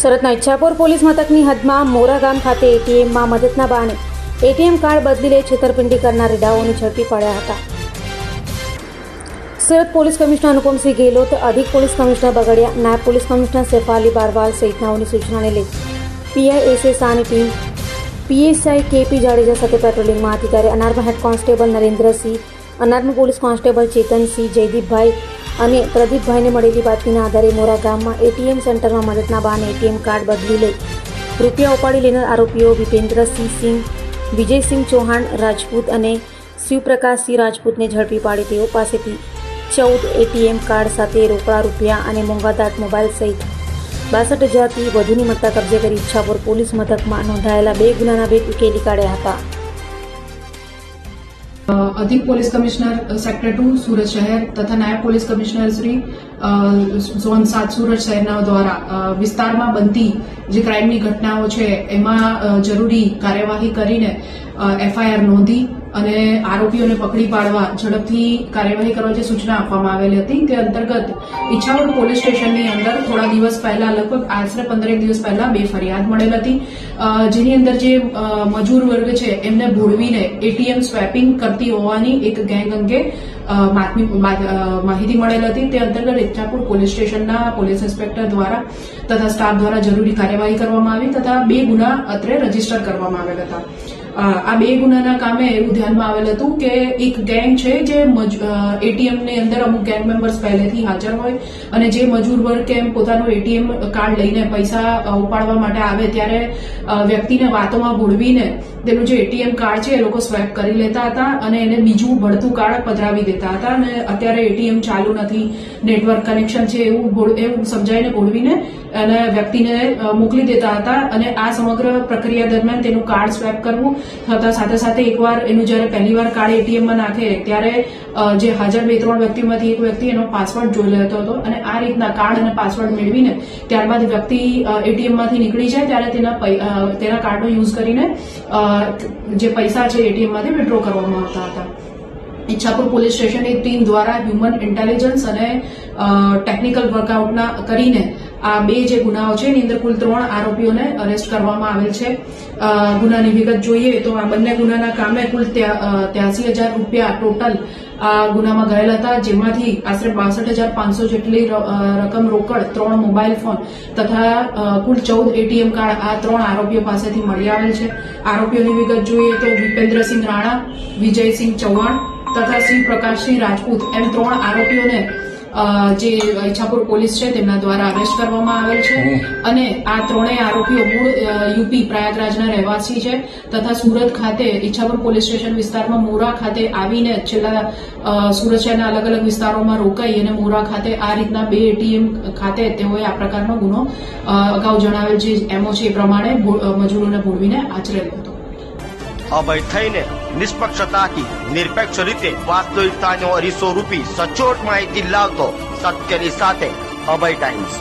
સુરતના ઈચ્છાપુર પોલીસ મથકની હદમાં મોરા ગામ ખાતે એટીએમમાં મદદના બહાને એટીએમ કાર્ડ બદલી લઈ છેતરપિંડી કરનાર રેડાઓને ઝડપી પાડ્યા હતા. સુરત પોલીસ કમિશનર અનુપમસિંહ ગેહલોત, અધિક પોલીસ કમિશનર બગડિયા, નાયબ પોલીસ કમિશનર સૈફાલી બારવાલ સહિતનાઓની સૂચનાને લઈ પીઆઈ શાહની ટીમ પીએસઆઈ કેપી જાડેજા સાથે પેટ્રોલિંગમાં હતી. ત્યારે અનારમાં હેડ કોન્સ્ટેબલ નરેન્દ્રસિંહ, અનારમાં પોલીસ કોન્સ્ટેબલ ચેતનસિંહ, જયદીપભાઈ અને પ્રદીપભાઈને મળેલી બાતમીના આધારે મોરા ગામમાં એટીએમ સેન્ટરમાં મદદના બહાને એટીએમ કાર્ડ બદલી લઈ રૂપિયા ઉપાડી લેનાર આરોપીઓ વિપેન્દ્રસિંહ સિંહ, વિજયસિંહ ચૌહાણ રાજપૂત અને શિવપ્રકાશસિંહ રાજપૂતને ઝડપી પાડી તેઓ પાસેથી 14 એટીએમ કાર્ડ સાથે રોકડા રૂપિયા અને મોંઘાદાટ મોબાઈલ સહિત 62,000થી વધુની મત્તા કબજે કરી ઈચ્છાપુર પોલીસ મથકમાં નોંધાયેલા 2 ગુનાના ભેદ ઉકેલી કાઢ્યા હતા. अधिक पुलिस कमिश्नर सेक्टर 2 सूरत शहर तथा नायब police commissioner Shri zone 7 Surat શહેરના દ્વારા વિસ્તારમાં બનતી જે ક્રાઇમની ઘટનાઓ છે એમાં જરૂરી કાર્યવાહી કરીને એફઆઈઆર નોંધી અને આરોપીઓને પકડી પાડવા ઝડપથી કાર્યવાહી કરવા જે સૂચના આપવામાં આવેલી હતી તે અંતર્ગત ઈચ્છાપુર પોલીસ સ્ટેશનની અંદર થોડા દિવસ પહેલા લગભગ આશરે 15 દિવસ પહેલા 2 ફરિયાદ મળેલ હતી, જેની અંદર જે મજૂર વર્ગ છે એમને ભોળવીને એટીએમ સ્વેપિંગ કરતી હોવાની એક ગેંગ અંગે માહિતી મળેલ હતી. તે અંતર્ગત ઈચ્છાપુર પોલીસ સ્ટેશનના પોલીસ ઇન્સ્પેક્ટર દ્વારા તથા સ્ટાફ દ્વારા જરૂરી કાર્યવાહી કરવામાં આવી તથા 2 ગુના અત્રે રજીસ્ટર કરવામાં આવેલ હતા. આ 2 ગુનાના કામે એવું ધ્યાનમાં આવેલ હતું કે એક ગેંગ છે જે એટીએમ ની અંદર અમુક ગેંગ મેમ્બર્સ પહેલેથી હાજર હોય અને જે મજૂર વર્ગ કેમ પોતાનું એટીએમ કાર્ડ લઈને પૈસા ઉપાડવા માટે આવે ત્યારે વ્યક્તિને વાતોમાં ભોળવીને તેનું જે એટીએમ કાર્ડ છે એ લોકો સ્વેપ કરી લેતા હતા અને એને બીજું ભળતું કાર્ડ પધરાવી દેતા હતા અને અત્યારે એટીએમ ચાલુ નથી, નેટવર્ક કનેક્શન છે એવું સમજાવીને ભોળવીને અને વ્યક્તિને મોકલી દેતા હતા અને આ સમગ્ર પ્રક્રિયા દરમિયાન તેનું કાર્ડ સ્વેપ કરવું થતા સાથે સાથે એકવાર એનું જ્યારે પહેલીવાર કાર્ડ એટીએમમાં નાખે ત્યારે જે હાજર 2-3 વ્યક્તિમાંથી એક વ્યક્તિ એનો પાસવર્ડ જોઈ લેતો હતો અને આ રીતના કાર્ડ અને પાસવર્ડ મેળવીને ત્યારબાદ વ્યક્તિ એટીએમમાંથી નીકળી જાય ત્યારે તેના કાર્ડનો યુઝ કરીને જે પૈસા છે એટીએમમાંથી વિથડ્રો કરવામાં આવતા હતા. ઈચ્છાપુર પોલીસ સ્ટેશનની ટીમ દ્વારા હ્યુમન ઇન્ટેલિજન્સ અને ટેકનિકલ વર્કઆઉટના કરીને આ 2 જે ગુનાઓ છે એની અંદર કુલ 3 આરોપીઓને અરેસ્ટ કરવામાં આવેલ છે. ગુનાની વિગત જોઈએ તો આ બંને ગુનાના કામે કુલ 83,000 રૂપિયા ટોટલ આ ગુનામાં ગયેલા હતા, જેમાંથી આશરે 62,500 જેટલી રકમ રોકડ, 3 મોબાઈલ ફોન તથા કુલ 14 એટીએમ કાર્ડ આ 3 આરોપીઓ પાસેથી મળી આવેલ છે. આરોપીઓની વિગત જોઈએ તો વિપેન્દ્રસિંહ રાણા, વિજયસિંહ ચૌહાણ તથા શિવપ્રકાશસિંહ રાજપૂત એમ 3 આરોપીઓને જે ઈચ્છાપુર પોલીસ છે તેમના દ્વારા અરેસ્ટ કરવામાં આવેલ છે અને આ 3 આરોપીઓ મૂળ યુપી પ્રયાગરાજના રહેવાસી છે તથા સુરત ખાતે ઈચ્છાપુર પોલીસ સ્ટેશન વિસ્તારમાં મોરા ખાતે આવીને છેલ્લા સુરત શહેરના અલગ અલગ વિસ્તારોમાં રોકાઈ અને મોરા ખાતે આ રીતના 2 એટીએમ ખાતે તેઓએ આ પ્રકારનો ગુનો અગાઉ જણાવેલ જે એમઓ છે એ પ્રમાણે મજૂરોને ભોળવીને આચરેલો હતો. અભય થઈને નિષ્પક્ષતાથી નિરપેક્ષ રીતે વાસ્તવિકતાનો અરીસો રૂપી સચોટ માહિતી લાવતો સત્યની સાથે અભય ટાઈમ્સ.